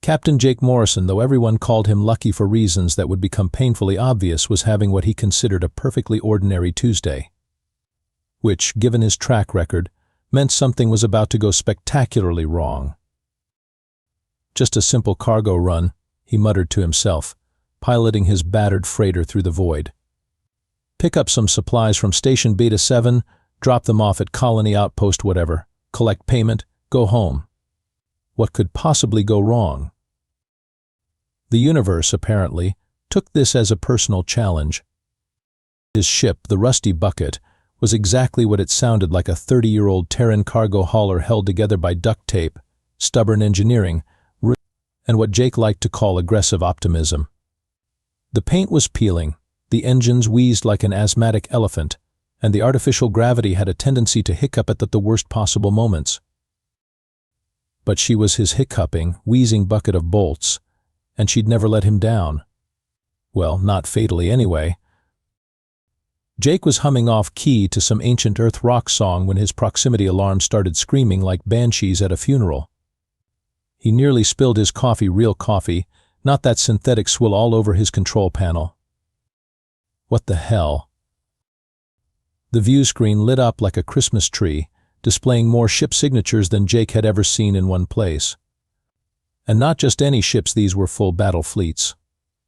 Captain Jake Morrison, though everyone called him lucky for reasons that would become painfully obvious, was having what he considered a perfectly ordinary Tuesday. Which, given his track record, meant something was about to go spectacularly wrong. Just a simple cargo run, he muttered to himself, piloting his battered freighter through the void. Pick up some supplies from Station Beta 7, drop them off at Colony Outpost whatever, collect payment, go home. What could possibly go wrong? The universe, apparently, took this as a personal challenge. His ship, the Rusty Bucket, was exactly what it sounded like, a 30-year-old Terran cargo hauler held together by duct tape, stubborn engineering, and what Jake liked to call aggressive optimism. The paint was peeling, the engines wheezed like an asthmatic elephant, and the artificial gravity had a tendency to hiccup at the worst possible moments. But she was his hiccuping, wheezing bucket of bolts, and she'd never let him down. Well, not fatally anyway. Jake was humming off-key to some ancient Earth rock song when his proximity alarm started screaming like banshees at a funeral. He nearly spilled his coffee, real coffee, not that synthetic swill, all over his control panel. What the hell? The view screen lit up like a Christmas tree, displaying more ship signatures than Jake had ever seen in one place. And not just any ships, these were full battle fleets.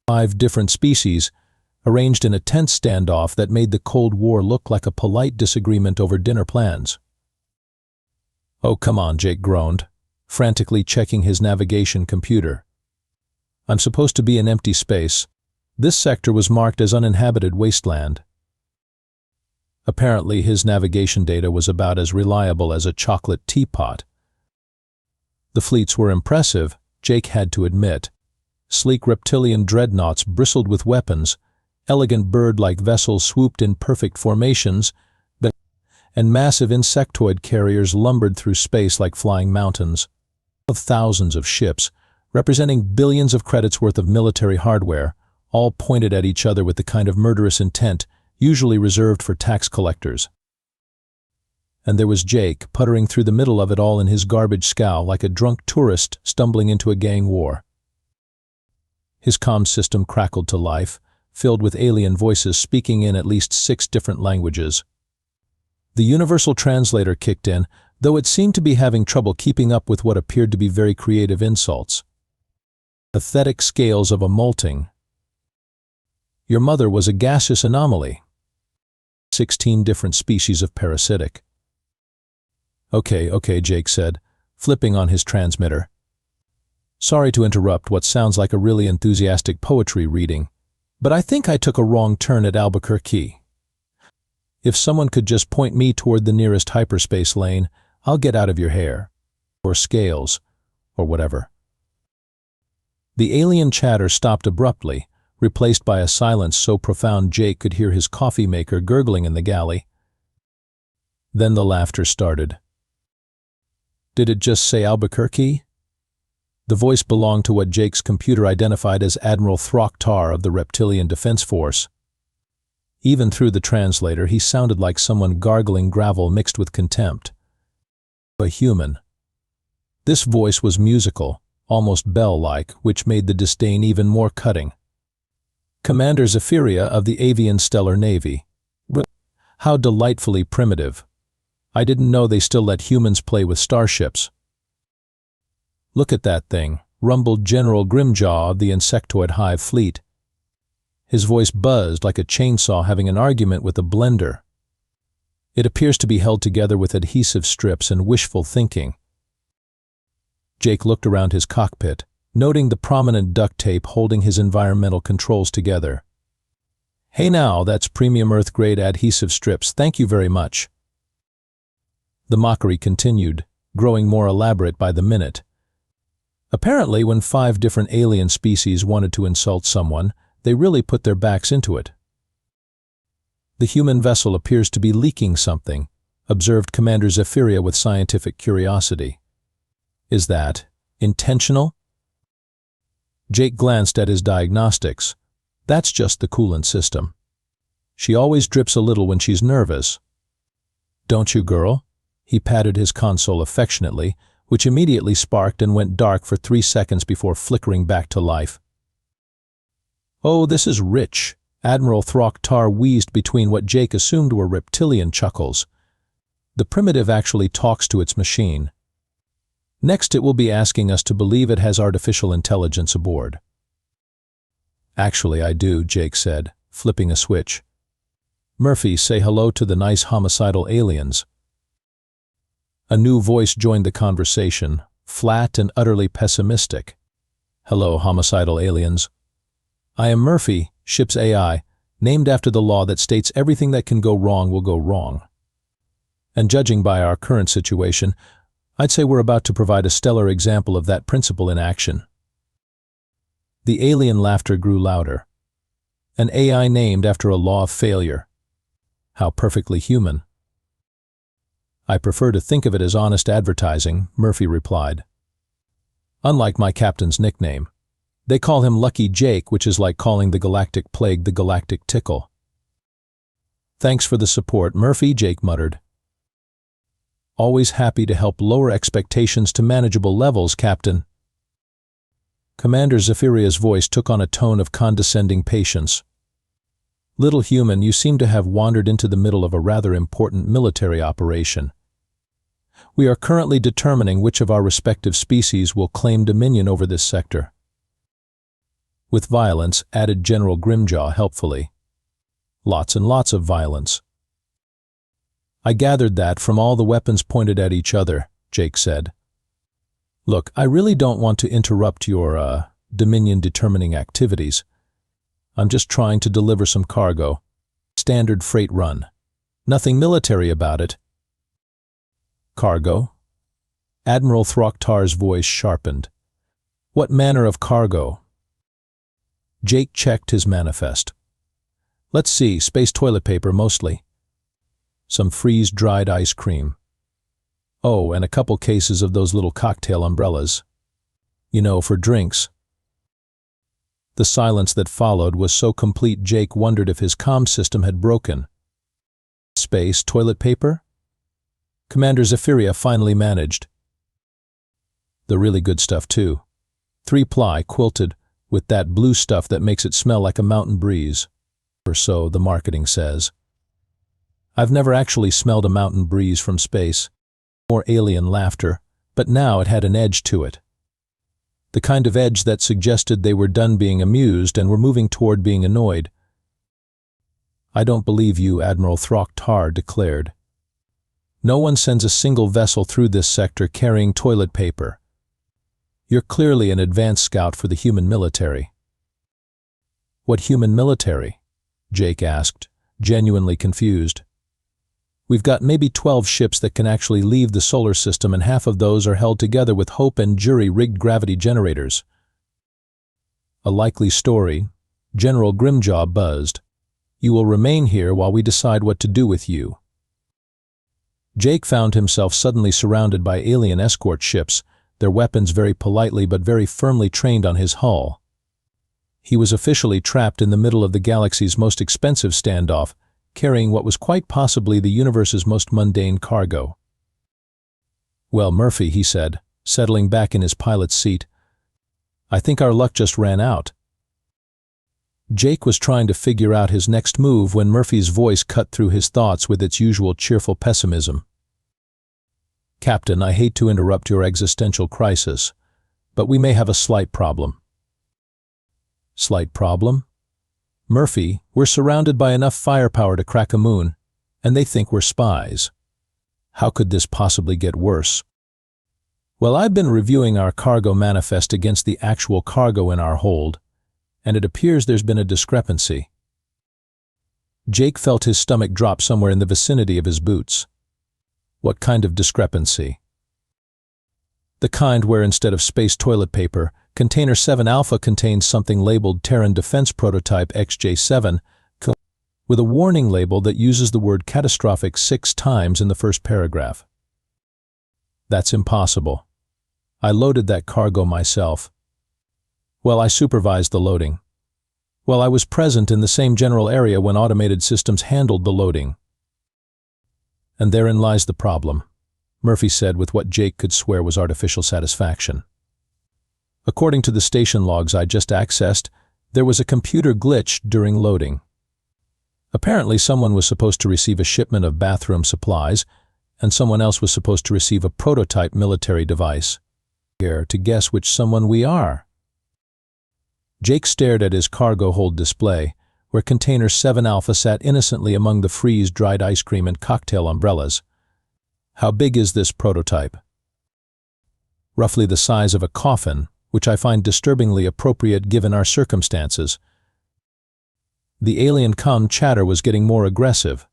5 different species, arranged in a tense standoff that made the Cold War look like a polite disagreement over dinner plans. "Oh, come on," Jake groaned, frantically checking his navigation computer. "I'm supposed to be in empty space. This sector was marked as uninhabited wasteland." Apparently, his navigation data was about as reliable as a chocolate teapot. The fleets were impressive, Jake had to admit. Sleek reptilian dreadnoughts bristled with weapons, elegant bird-like vessels swooped in perfect formations, and massive insectoid carriers lumbered through space like flying mountains. Thousands of ships, representing billions of credits worth of military hardware, all pointed at each other with the kind of murderous intent usually reserved for tax collectors. And there was Jake, puttering through the middle of it all in his garbage scow like a drunk tourist stumbling into a gang war. His comm system crackled to life, filled with alien voices speaking in at least 6 different languages. The universal translator kicked in, though it seemed to be having trouble keeping up with what appeared to be very creative insults. Pathetic scales of a molting. Your mother was a gaseous anomaly. 16 different species of parasitic. Okay, Jake said, flipping on his transmitter. Sorry to interrupt what sounds like a really enthusiastic poetry reading, but I think I took a wrong turn at Albuquerque. If someone could just point me toward the nearest hyperspace lane, I'll get out of your hair. Or scales, or whatever. The alien chatter stopped abruptly, replaced by a silence so profound Jake could hear his coffee maker gurgling in the galley. Then the laughter started. Did it just say Albuquerque? The voice belonged to what Jake's computer identified as Admiral Ral'Thor of the Reptilian Defense Force. Even through the translator, he sounded like someone gargling gravel mixed with contempt. A human. This voice was musical, almost bell-like, which made the disdain even more cutting. Commander Zephyria of the Avian Stellar Navy. How delightfully primitive. I didn't know they still let humans play with starships. Look at that thing, rumbled General Grimjaw of the Insectoid Hive Fleet. His voice buzzed like a chainsaw having an argument with a blender. It appears to be held together with adhesive strips and wishful thinking. Jake looked around his cockpit, noting the prominent duct tape holding his environmental controls together. Hey now, that's premium Earth-grade adhesive strips, thank you very much. The mockery continued, growing more elaborate by the minute. Apparently, when 5 different alien species wanted to insult someone, they really put their backs into it. The human vessel appears to be leaking something, observed Commander Zephyria with scientific curiosity. Is that intentional? Jake glanced at his diagnostics. That's just the coolant system. She always drips a little when she's nervous. Don't you, girl? He patted his console affectionately, which immediately sparked and went dark for 3 seconds before flickering back to life. "Oh, this is rich," Admiral Ral'Thor wheezed between what Jake assumed were reptilian chuckles. "The primitive actually talks to its machine. Next, it will be asking us to believe it has artificial intelligence aboard." "Actually, I do," Jake said, flipping a switch. "Murphy, say hello to the nice homicidal aliens." A new voice joined the conversation, flat and utterly pessimistic. "Hello, homicidal aliens. I am Murphy, ship's AI, named after the law that states everything that can go wrong will go wrong. And judging by our current situation, I'd say we're about to provide a stellar example of that principle in action." The alien laughter grew louder. "An AI named after a law of failure. How perfectly human." "I prefer to think of it as honest advertising," Murphy replied. "Unlike my captain's nickname. They call him Lucky Jake, which is like calling the Galactic Plague the Galactic Tickle." "Thanks for the support, Murphy," Jake muttered. "Always happy to help lower expectations to manageable levels, Captain." Commander Zephyria's voice took on a tone of condescending patience. "Little human, you seem to have wandered into the middle of a rather important military operation. We are currently determining which of our respective species will claim dominion over this sector." "With violence," added General Grimjaw helpfully. "Lots and lots of violence." "I gathered that from all the weapons pointed at each other," Jake said. "Look, I really don't want to interrupt your, dominion-determining activities. I'm just trying to deliver some cargo. Standard freight run. Nothing military about it." "Cargo?" Admiral Ral'Thor's voice sharpened. "What manner of cargo?" Jake checked his manifest. "Let's see, space toilet paper mostly. Some freeze-dried ice cream. Oh, and a couple cases of those little cocktail umbrellas. You know, for drinks." The silence that followed was so complete Jake wondered if his comm system had broken. "Space toilet paper?" Commander Zephyria finally managed. "The really good stuff, too. 3-ply, quilted, with that blue stuff that makes it smell like a mountain breeze. Or so the marketing says. I've never actually smelled a mountain breeze from space." More alien laughter, but now it had an edge to it. The kind of edge that suggested they were done being amused and were moving toward being annoyed. "I don't believe you," Admiral Ral'Thor declared. "No one sends a single vessel through this sector carrying toilet paper. You're clearly an advanced scout for the human military." "What human military?" Jake asked, genuinely confused. "We've got maybe 12 ships that can actually leave the solar system, and half of those are held together with Hope and Jury-rigged gravity generators." "A likely story," General Grimjaw buzzed. "You will remain here while we decide what to do with you." Jake found himself suddenly surrounded by alien escort ships, their weapons very politely but very firmly trained on his hull. He was officially trapped in the middle of the galaxy's most expensive standoff, carrying what was quite possibly the universe's most mundane cargo. "Well, Murphy," he said, settling back in his pilot's seat, "I think our luck just ran out." Jake was trying to figure out his next move when Murphy's voice cut through his thoughts with its usual cheerful pessimism. "Captain, I hate to interrupt your existential crisis, but we may have a slight problem." "Slight problem?" "Murphy, we're surrounded by enough firepower to crack a moon, and they think we're spies. How could this possibly get worse?" "Well, I've been reviewing our cargo manifest against the actual cargo in our hold, and it appears there's been a discrepancy." Jake felt his stomach drop somewhere in the vicinity of his boots. "What kind of discrepancy?" "The kind where instead of space toilet paper, Container 7 Alpha contains something labeled Terran Defense Prototype XJ7, with a warning label that uses the word catastrophic 6 times in the first paragraph." "That's impossible. I loaded that cargo myself." "Well, I supervised the loading." "Well, I was present in the same general area when automated systems handled the loading." "And therein lies the problem. Murphy said with what Jake could swear was artificial satisfaction. According to the station logs I just accessed, there was a computer glitch during loading. Apparently someone was supposed to receive a shipment of bathroom supplies, and someone else was supposed to receive a prototype military device. To guess which someone we are. Jake stared at his cargo hold display, where Container 7 Alpha sat innocently among the freeze-dried ice cream and cocktail umbrellas. How big is this prototype? Roughly the size of a coffin, which I find disturbingly appropriate given our circumstances. The alien comm chatter was getting more aggressive.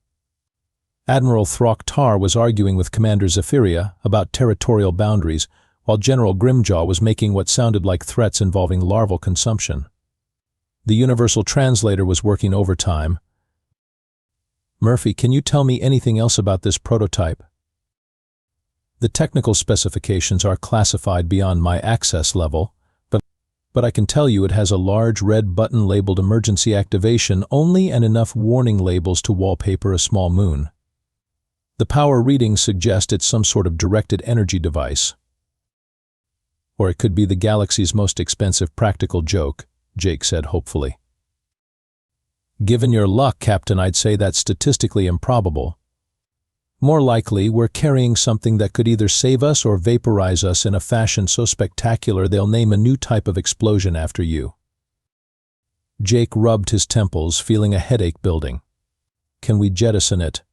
Admiral Ral'Thor was arguing with Commander Zephyria about territorial boundaries, while General Grimjaw was making what sounded like threats involving larval consumption. The universal translator was working overtime. Murphy, can you tell me anything else about this prototype? The technical specifications are classified beyond my access level, but I can tell you it has a large red button labeled emergency activation only and enough warning labels to wallpaper a small moon. The power readings suggest it's some sort of directed energy device. Or it could be the galaxy's most expensive practical joke, Jake said hopefully. Given your luck, Captain, I'd say that's statistically improbable. More likely, we're carrying something that could either save us or vaporize us in a fashion so spectacular they'll name a new type of explosion after you. Jake rubbed his temples, feeling a headache building. Can we jettison it?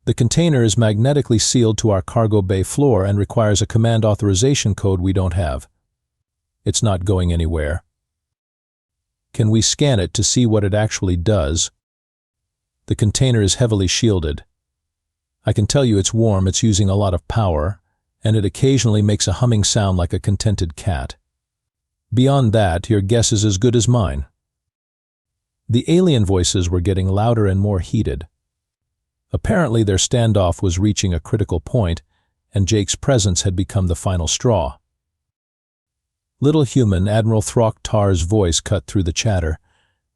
The container is magnetically sealed to our cargo bay floor and requires a command authorization code we don't have. It's not going anywhere. Can we scan it to see what it actually does? The container is heavily shielded. I can tell you it's warm, it's using a lot of power, and it occasionally makes a humming sound like a contented cat. Beyond that, your guess is as good as mine. The alien voices were getting louder and more heated. Apparently their standoff was reaching a critical point, and Jake's presence had become the final straw. Little human, Admiral Ral'Thor's voice cut through the chatter.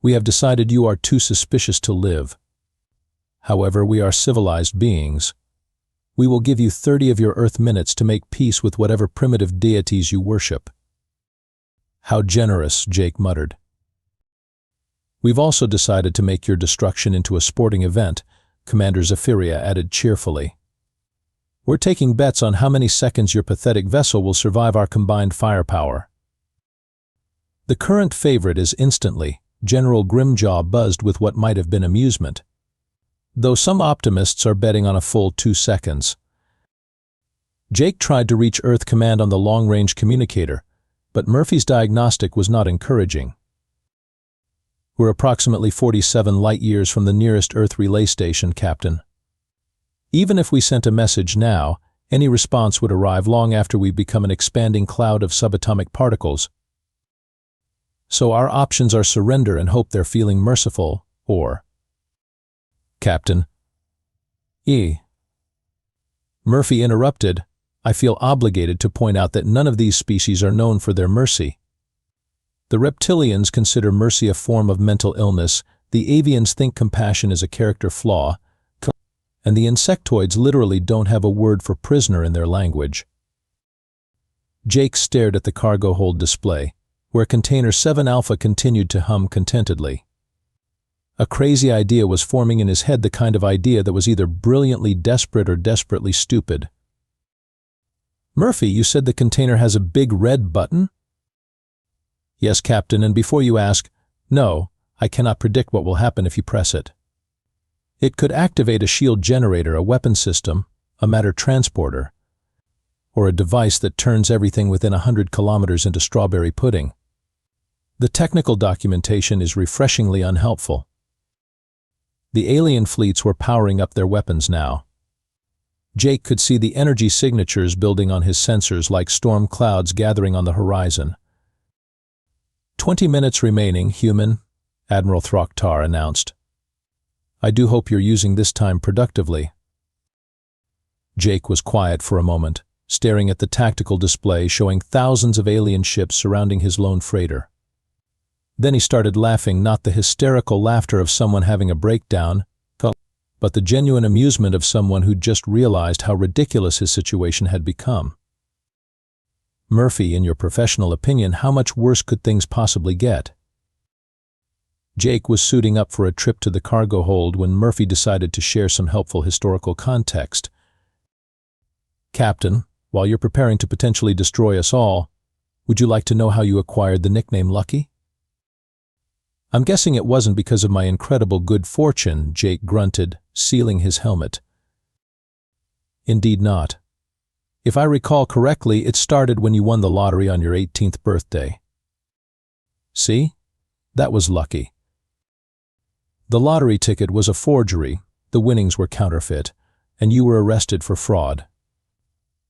We have decided you are too suspicious to live. However, we are civilized beings. We will give you 30 of your Earth minutes to make peace with whatever primitive deities you worship. How generous, Jake muttered. We've also decided to make your destruction into a sporting event, Commander Zephyria added cheerfully. We're taking bets on how many seconds your pathetic vessel will survive our combined firepower. The current favorite is instantly. General Grimjaw buzzed with what might have been amusement. Though some optimists are betting on a full 2 seconds. Jake tried to reach Earth Command on the long-range communicator, but Murphy's diagnostic was not encouraging. We're approximately 47 light-years from the nearest Earth relay station, Captain. Even if we sent a message now, any response would arrive long after we've become an expanding cloud of subatomic particles. So our options are surrender and hope they're feeling merciful, or... Captain. Murphy interrupted. I feel obligated to point out that none of these species are known for their mercy. The reptilians consider mercy a form of mental illness, the avians think compassion is a character flaw, and the insectoids literally don't have a word for prisoner in their language. Jake stared at the cargo hold display, where Container 7 Alpha continued to hum contentedly. A crazy idea was forming in his head, the kind of idea that was either brilliantly desperate or desperately stupid. Murphy, you said the container has a big red button? Yes, Captain, and before you ask, no, I cannot predict what will happen if you press it. It could activate a shield generator, a weapon system, a matter transporter, or a device that turns everything within 100 kilometers into strawberry pudding. The technical documentation is refreshingly unhelpful. The alien fleets were powering up their weapons now. Jake could see the energy signatures building on his sensors like storm clouds gathering on the horizon. 20 minutes remaining, human, Admiral Ral'Thor announced. I do hope you're using this time productively. Jake was quiet for a moment, staring at the tactical display showing thousands of alien ships surrounding his lone freighter. Then he started laughing, not the hysterical laughter of someone having a breakdown, but but the genuine amusement of someone who'd just realized how ridiculous his situation had become. Murphy, in your professional opinion, how much worse could things possibly get? Jake was suiting up for a trip to the cargo hold when Murphy decided to share some helpful historical context. Captain, while you're preparing to potentially destroy us all, would you like to know how you acquired the nickname Lucky? I'm guessing it wasn't because of my incredible good fortune, Jake grunted, sealing his helmet. Indeed not. If I recall correctly, it started when you won the lottery on your 18th birthday. See? That was lucky. The lottery ticket was a forgery, the winnings were counterfeit, and you were arrested for fraud.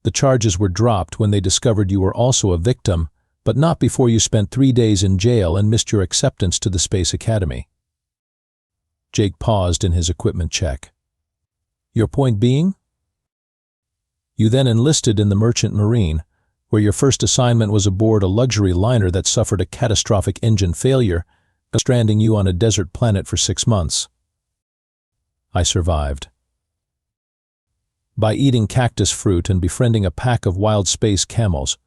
The charges were dropped when they discovered you were also a victim, but not before you spent 3 days in jail and missed your acceptance to the Space Academy. Jake paused in his equipment check. Your point being? You then enlisted in the Merchant Marine, where your first assignment was aboard a luxury liner that suffered a catastrophic engine failure, stranding you on a desert planet for 6 months. I survived. By eating cactus fruit and befriending a pack of wild space camels.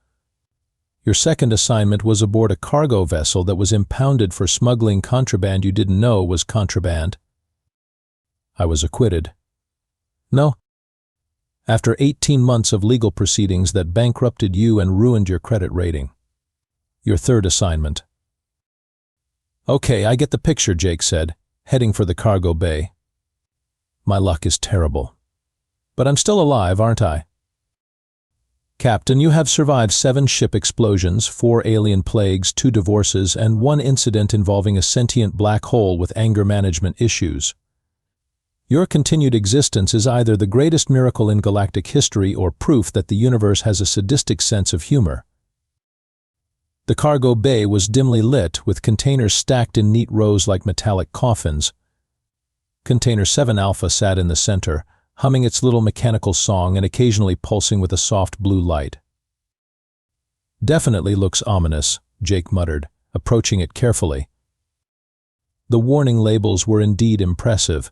Your second assignment was aboard a cargo vessel that was impounded for smuggling contraband you didn't know was contraband. I was acquitted. No. After 18 months of legal proceedings that bankrupted you and ruined your credit rating. Your third assignment. Okay, I get the picture, Jake said, heading for the cargo bay. My luck is terrible. But I'm still alive, aren't I? Captain, you have survived 7 ship explosions, 4 alien plagues, 2 divorces, and 1 incident involving a sentient black hole with anger management issues. Your continued existence is either the greatest miracle in galactic history or proof that the universe has a sadistic sense of humor. The cargo bay was dimly lit, with containers stacked in neat rows like metallic coffins. Container 7 Alpha sat in the center, humming its little mechanical song and occasionally pulsing with a soft blue light. Definitely looks ominous, Jake muttered, approaching it carefully. The warning labels were indeed impressive.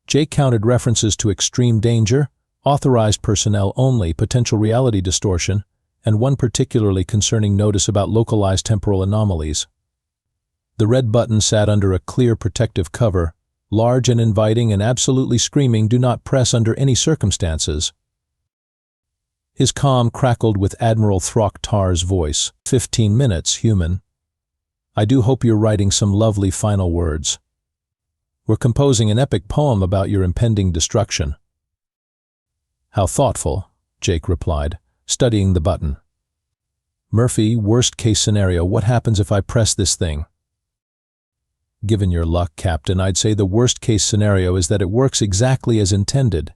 Jake counted references to extreme danger, authorized personnel only, potential reality distortion, and one particularly concerning notice about localized temporal anomalies. The red button sat under a clear protective cover, large and inviting and absolutely screaming, "Do not press under any circumstances." His comm crackled with Admiral Throcktar's voice. 15 minutes, human. I do hope you're writing some lovely final words. We're composing an epic poem about your impending destruction. How thoughtful, Jake replied, studying the button. Murphy, worst case scenario, what happens if I press this thing? Given your luck, Captain, I'd say the worst case scenario is that it works exactly as intended.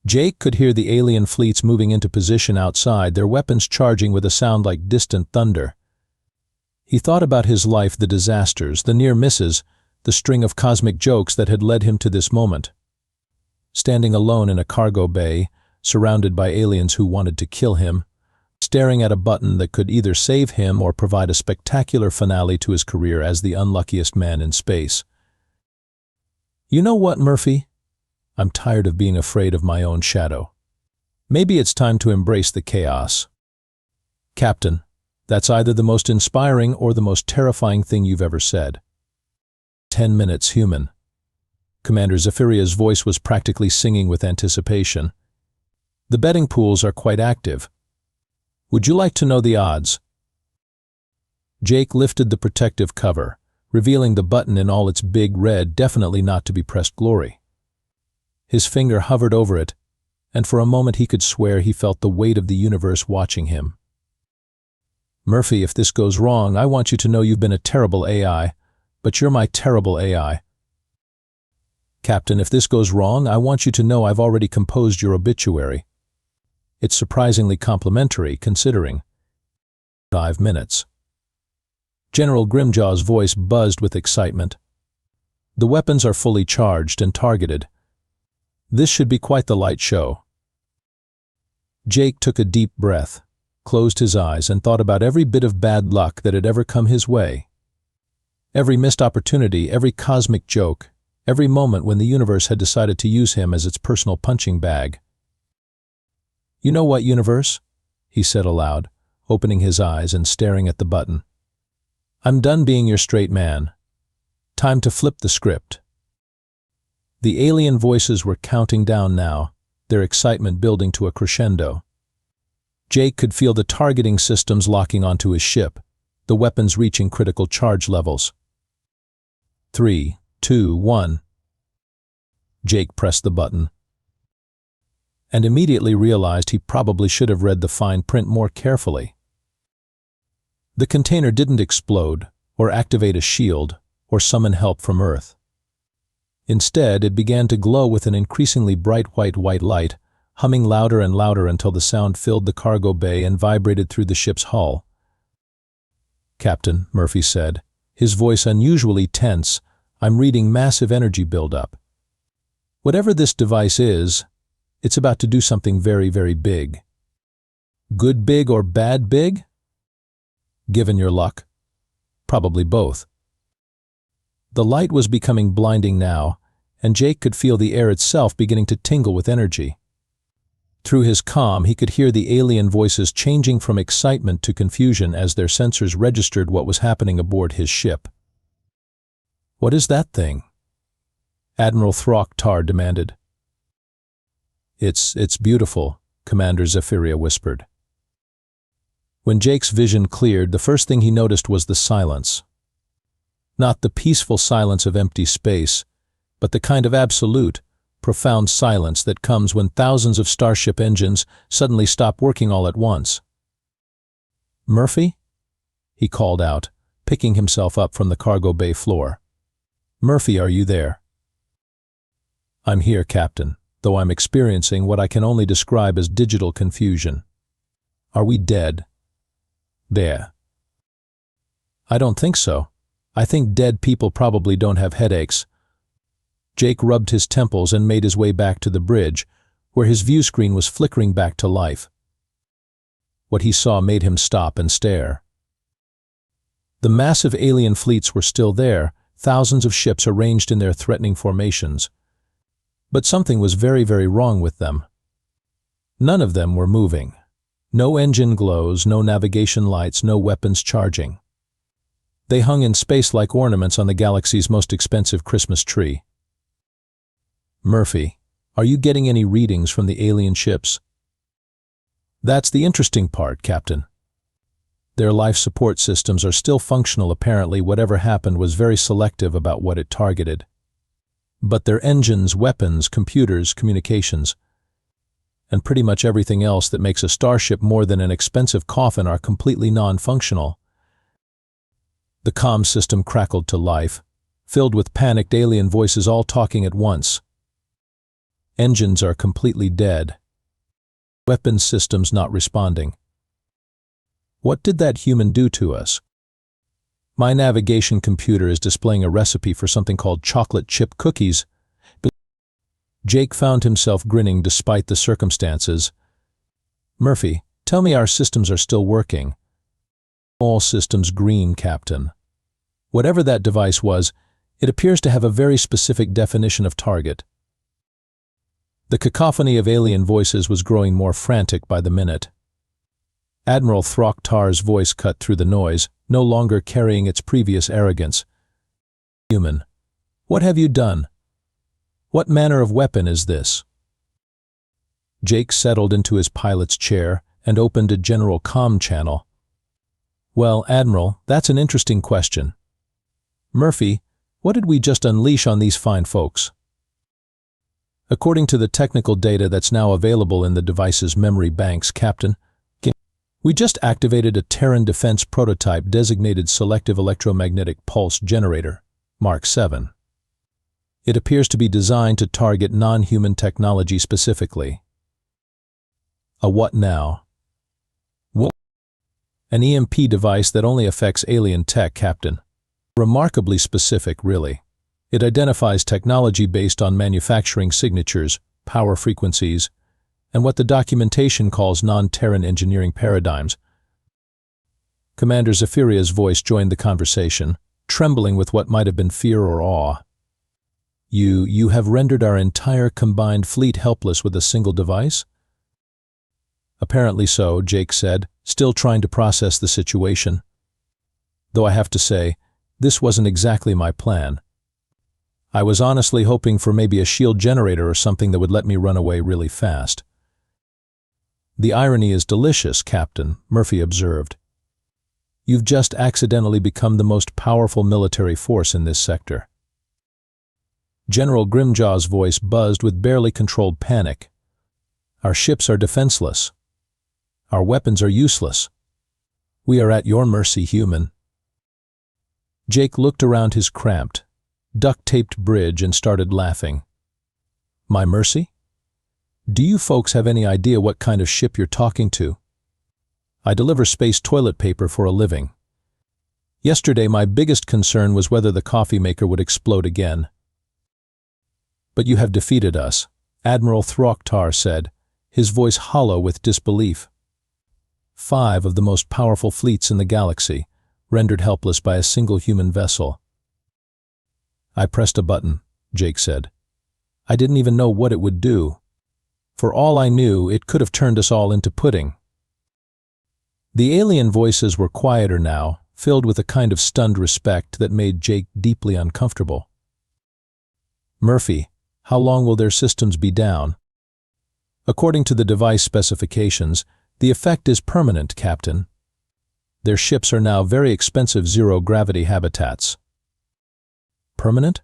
Jake could hear the alien fleets moving into position outside, their weapons charging with a sound like distant thunder. He thought about his life, the disasters, the near misses, the string of cosmic jokes that had led him to this moment. Standing alone in a cargo bay, surrounded by aliens who wanted to kill him, staring at a button that could either save him or provide a spectacular finale to his career as the unluckiest man in space. You know what, Murphy? I'm tired of being afraid of my own shadow. Maybe it's time to embrace the chaos. Captain, that's either the most inspiring or the most terrifying thing you've ever said. 10 minutes, human. Commander Zephyria's voice was practically singing with anticipation. The betting pools are quite active. Would you like to know the odds? Jake lifted the protective cover, revealing the button in all its big red, definitely not to be pressed glory. His finger hovered over it, and for a moment he could swear he felt the weight of the universe watching him. Murphy, if this goes wrong, I want you to know you've been a terrible AI, but you're my terrible AI. Captain, if this goes wrong, I want you to know I've already composed your obituary. It's surprisingly complimentary, considering. 5 minutes. General Grimjaw's voice buzzed with excitement. The weapons are fully charged and targeted. This should be quite the light show. Jake took a deep breath, closed his eyes, and thought about every bit of bad luck that had ever come his way. Every missed opportunity, every cosmic joke, every moment when the universe had decided to use him as its personal punching bag. "You know what, universe?" he said aloud, opening his eyes and staring at the button. "I'm done being your straight man. Time to flip the script." The alien voices were counting down now, their excitement building to a crescendo. Jake could feel the targeting systems locking onto his ship, the weapons reaching critical charge levels. 3, 2, 1. Jake pressed the button, and immediately realized he probably should have read the fine print more carefully. The container didn't explode, or activate a shield, or summon help from Earth. Instead, it began to glow with an increasingly bright white light, humming louder and louder until the sound filled the cargo bay and vibrated through the ship's hull. "Captain," Murphy said, his voice unusually tense, "I'm reading massive energy buildup. Whatever this device is, it's about to do something very, very big." "Good big or bad big?" "Given your luck, probably both." The light was becoming blinding now, and Jake could feel the air itself beginning to tingle with energy. Through his comm, he could hear the alien voices changing from excitement to confusion as their sensors registered what was happening aboard his ship. "What is that thing?" Admiral Ral'Thor demanded. It's beautiful," Commander Zephyria whispered. When Jake's vision cleared, the first thing he noticed was the silence. Not the peaceful silence of empty space, but the kind of absolute, profound silence that comes when thousands of starship engines suddenly stop working all at once. "Murphy?" he called out, picking himself up from the cargo bay floor. "Murphy, are you there?" "I'm here, Captain, though I'm experiencing what I can only describe as digital confusion." "Are we dead?" "There." "I don't think so. I think dead people probably don't have headaches." Jake rubbed his temples and made his way back to the bridge, where his view screen was flickering back to life. What he saw made him stop and stare. The massive alien fleets were still there, thousands of ships arranged in their threatening formations. But something was very, very wrong with them. None of them were moving. No engine glows, no navigation lights, no weapons charging. They hung in space like ornaments on the galaxy's most expensive Christmas tree. "Murphy, are you getting any readings from the alien ships?" "That's the interesting part, Captain. Their life support systems are still functional. Apparently, whatever happened was very selective about what it targeted. But their engines, weapons, computers, communications, and pretty much everything else that makes a starship more than an expensive coffin are completely non-functional." The comm system crackled to life, filled with panicked alien voices all talking at once. "Engines are completely dead. Weapons systems not responding. What did that human do to us? My navigation computer is displaying a recipe for something called chocolate chip cookies." Jake found himself grinning despite the circumstances. "Murphy, tell me our systems are still working." "All systems green, Captain. Whatever that device was, it appears to have a very specific definition of target." The cacophony of alien voices was growing more frantic by the minute. Admiral Ral'Thor's voice cut through the noise, no longer carrying its previous arrogance. "Human, what have you done? What manner of weapon is this?" Jake settled into his pilot's chair and opened a general comm channel. "Well, Admiral, that's an interesting question. Murphy, what did we just unleash on these fine folks?" "According to the technical data that's now available in the device's memory banks, Captain, we just activated a Terran defense prototype designated Selective Electromagnetic Pulse Generator, Mark 7. It appears to be designed to target non-human technology specifically." "A what now?" "What?" "An EMP device that only affects alien tech, Captain. Remarkably specific, really. It identifies technology based on manufacturing signatures, power frequencies, and what the documentation calls non-Terran engineering paradigms." Commander Zephyria's voice joined the conversation, trembling with what might have been fear or awe. You have rendered our entire combined fleet helpless with a single device? Apparently so, Jake said, still trying to process the situation. Though I have to say, this wasn't exactly my plan. I was honestly hoping for maybe a shield generator or something that would let me run away really fast. The irony is delicious, Captain, Murphy observed. You've just accidentally become the most powerful military force in this sector. General Grimjaw's voice buzzed with barely controlled panic. Our ships are defenseless. Our weapons are useless. We are at your mercy, human. Jake looked around his cramped, duct-taped bridge and started laughing. My mercy? Do you folks have any idea what kind of ship you're talking to? I deliver space toilet paper for a living. Yesterday, my biggest concern was whether the coffee maker would explode again. But you have defeated us, Admiral Ral'Thor said, his voice hollow with disbelief. 5 of the most powerful fleets in the galaxy, rendered helpless by a single human vessel. I pressed a button, Jake said. I didn't even know what it would do. For all I knew, it could have turned us all into pudding. The alien voices were quieter now, filled with a kind of stunned respect that made Jake deeply uncomfortable. Murphy, how long will their systems be down? According to the device specifications, the effect is permanent, Captain. Their ships are now very expensive zero-gravity habitats. Permanent?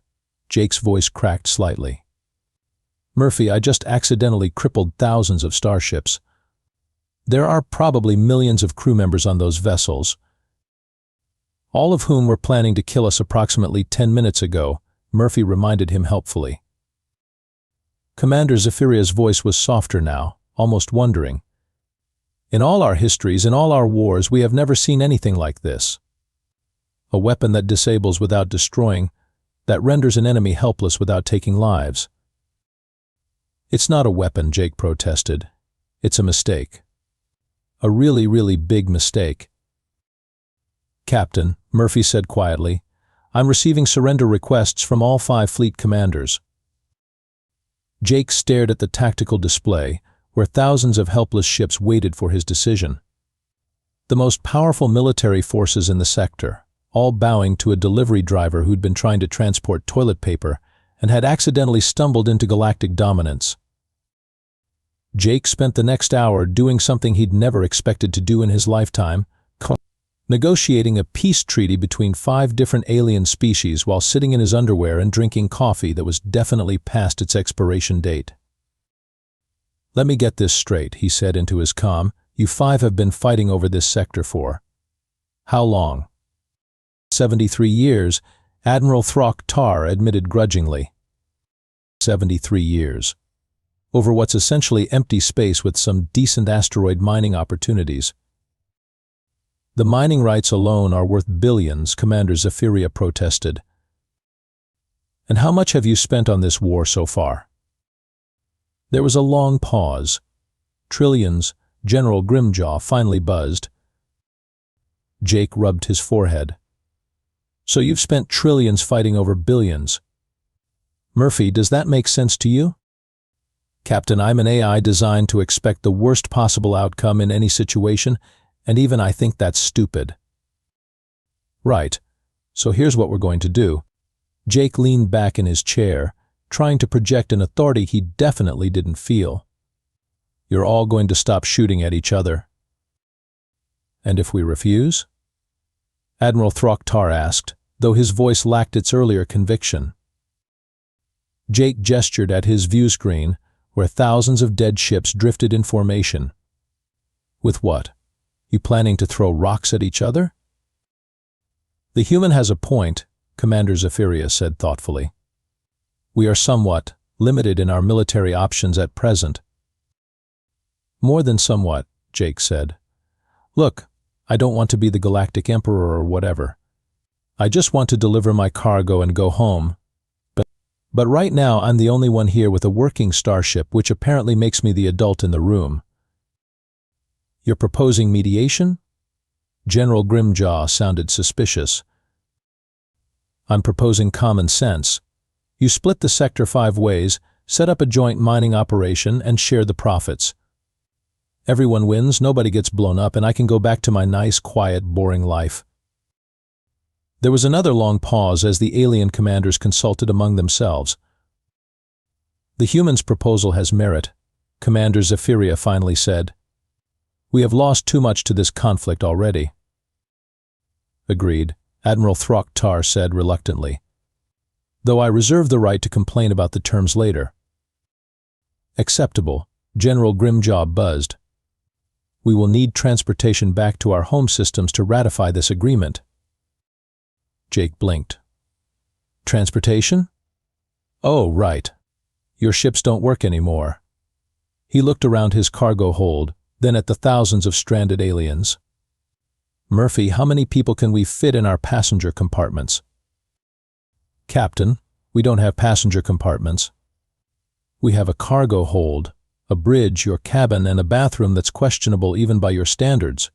Jake's voice cracked slightly. Murphy, I just accidentally crippled thousands of starships. There are probably millions of crew members on those vessels, all of whom were planning to kill us approximately 10 minutes ago, Murphy reminded him helpfully. Commander Zephyria's voice was softer now, almost wondering. In all our histories, in all our wars, we have never seen anything like this. A weapon that disables without destroying, that renders an enemy helpless without taking lives. It's not a weapon, Jake protested. It's a mistake. A really, really big mistake. Captain, Murphy said quietly, I'm receiving surrender requests from all 5 fleet commanders. Jake stared at the tactical display, where thousands of helpless ships waited for his decision. The most powerful military forces in the sector, all bowing to a delivery driver who'd been trying to transport toilet paper and had accidentally stumbled into galactic dominance. Jake spent the next hour doing something he'd never expected to do in his lifetime, negotiating a peace treaty between 5 different alien species while sitting in his underwear and drinking coffee that was definitely past its expiration date. Let me get this straight, he said into his comm. You 5 have been fighting over this sector for how long? 73 years, Admiral Ral'Thor admitted grudgingly. 73 years. Over what's essentially empty space with some decent asteroid mining opportunities. The mining rights alone are worth billions, Commander Zephyria protested. And how much have you spent on this war so far? There was a long pause. Trillions, General Grimjaw finally buzzed. Jake rubbed his forehead. So you've spent trillions fighting over billions. Murphy, does that make sense to you? Captain, I'm an AI designed to expect the worst possible outcome in any situation, and even I think that's stupid. Right. So here's what we're going to do. Jake leaned back in his chair, trying to project an authority he definitely didn't feel. You're all going to stop shooting at each other. And if we refuse? Admiral Ral'Thor asked, though his voice lacked its earlier conviction. Jake gestured at his view screen, where thousands of dead ships drifted in formation. With what? You planning to throw rocks at each other? The human has a point, Commander Zephyria said thoughtfully. We are somewhat limited in our military options at present. More than somewhat, Jake said. Look, I don't want to be the Galactic Emperor or whatever. I just want to deliver my cargo and go home. But right now I'm the only one here with a working starship, which apparently makes me the adult in the room. You're proposing mediation? General Grimjaw sounded suspicious. I'm proposing common sense. You split the sector 5 ways, set up a joint mining operation, and share the profits. Everyone wins, nobody gets blown up, and I can go back to my nice, quiet, boring life." There was another long pause as the alien commanders consulted among themselves. "The humans' proposal has merit," Commander Zephyria finally said. "We have lost too much to this conflict already." "Agreed," Admiral Ral'Thor said reluctantly, "though I reserve the right to complain about the terms later." "Acceptable," General Grimjaw buzzed. "We will need transportation back to our home systems to ratify this agreement." Jake blinked. "Transportation? Oh, right. Your ships don't work anymore." He looked around his cargo hold, then at the thousands of stranded aliens. "Murphy, how many people can we fit in our passenger compartments?" "Captain, we don't have passenger compartments. We have a cargo hold, a bridge, your cabin, and a bathroom that's questionable even by your standards.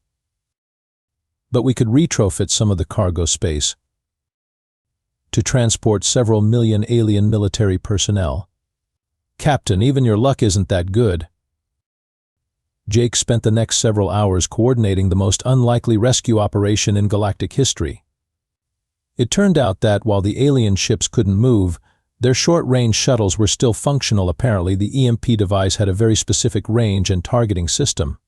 But we could retrofit some of the cargo space to transport several million alien military personnel." "Captain, even your luck isn't that good." Jake spent the next several hours coordinating the most unlikely rescue operation in galactic history. It turned out that, while the alien ships couldn't move, their short-range shuttles were still functional. Apparently, the EMP device had a very specific range and targeting system.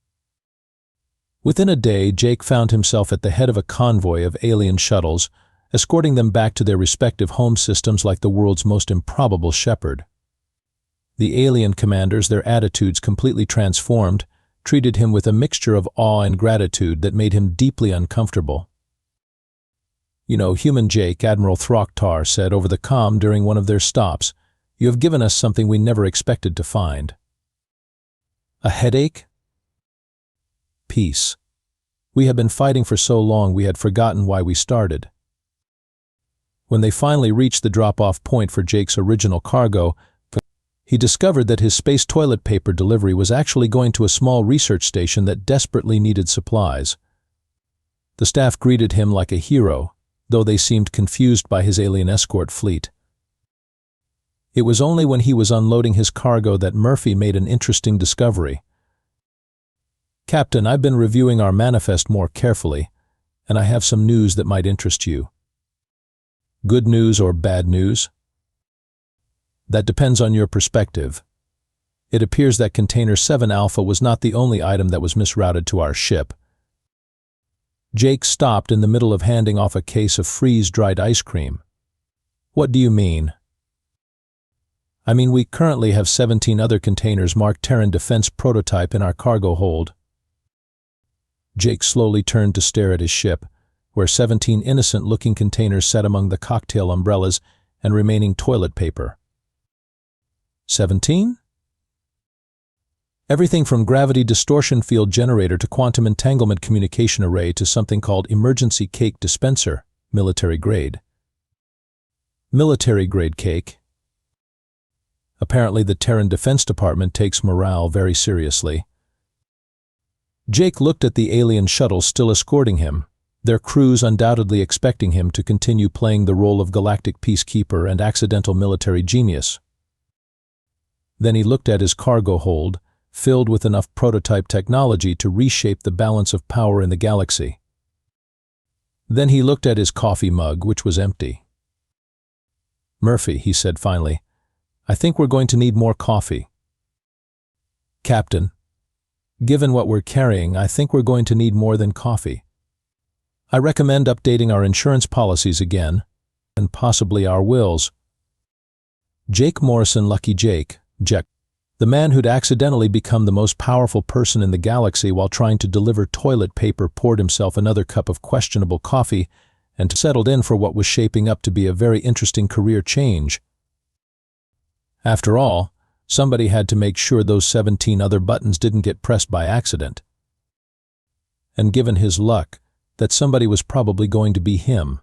Within a day, Jake found himself at the head of a convoy of alien shuttles, escorting them back to their respective home systems like the world's most improbable shepherd. The alien commanders, their attitudes completely transformed, treated him with a mixture of awe and gratitude that made him deeply uncomfortable. "You know, human Jake," Admiral Ral'Thor said over the comm during one of their stops, "you have given us something we never expected to find." "A headache?" "Peace. We have been fighting for so long we had forgotten why we started." When they finally reached the drop-off point for Jake's original cargo, he discovered that his space toilet paper delivery was actually going to a small research station that desperately needed supplies. The staff greeted him like a hero, though they seemed confused by his alien escort fleet. It was only when he was unloading his cargo that Murphy made an interesting discovery. "Captain, I've been reviewing our manifest more carefully, and I have some news that might interest you." "Good news or bad news?" "That depends on your perspective. It appears that Container 7 Alpha was not the only item that was misrouted to our ship." Jake stopped in the middle of handing off a case of freeze-dried ice cream. "What do you mean?" "I mean, we currently have 17 other containers marked Terran Defense Prototype in our cargo hold." Jake slowly turned to stare at his ship, where 17 innocent-looking containers sat among the cocktail umbrellas and remaining toilet paper. 17? Everything from gravity distortion field generator to quantum entanglement communication array to something called emergency cake dispenser, military grade. Military grade cake. Apparently the Terran Defense Department takes morale very seriously. Jake looked at the alien shuttles still escorting him, their crews undoubtedly expecting him to continue playing the role of galactic peacekeeper and accidental military genius. Then he looked at his cargo hold, filled with enough prototype technology to reshape the balance of power in the galaxy. Then he looked at his coffee mug, which was empty. "Murphy," he said finally, "I think we're going to need more coffee." "Captain, given what we're carrying, I think we're going to need more than coffee. I recommend updating our insurance policies again, and possibly our wills." Jake Morrison, Lucky Jake, the man who'd accidentally become the most powerful person in the galaxy while trying to deliver toilet paper, poured himself another cup of questionable coffee and settled in for what was shaping up to be a very interesting career change. After all, somebody had to make sure those 17 other buttons didn't get pressed by accident. And given his luck, that somebody was probably going to be him.